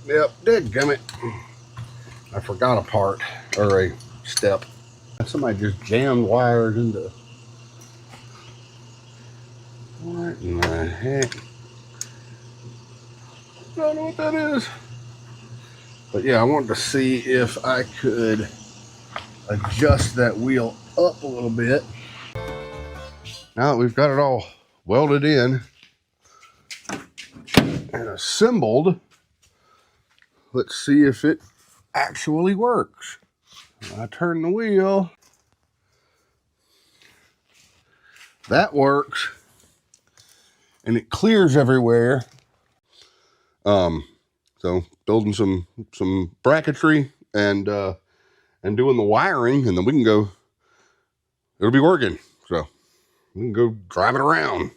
Yep, dadgummit. I forgot a part, or a step. Somebody just jammed wires into... What in the heck? I don't know what that is. But yeah, I wanted to see if I could adjust that wheel up a little bit. Now that we've got it all welded in and assembled, let's see if it actually works. I turn the wheel. That works. And it clears everywhere. So building some bracketry and doing the wiring, and then we can go, it'll be working. So we can go drive it around.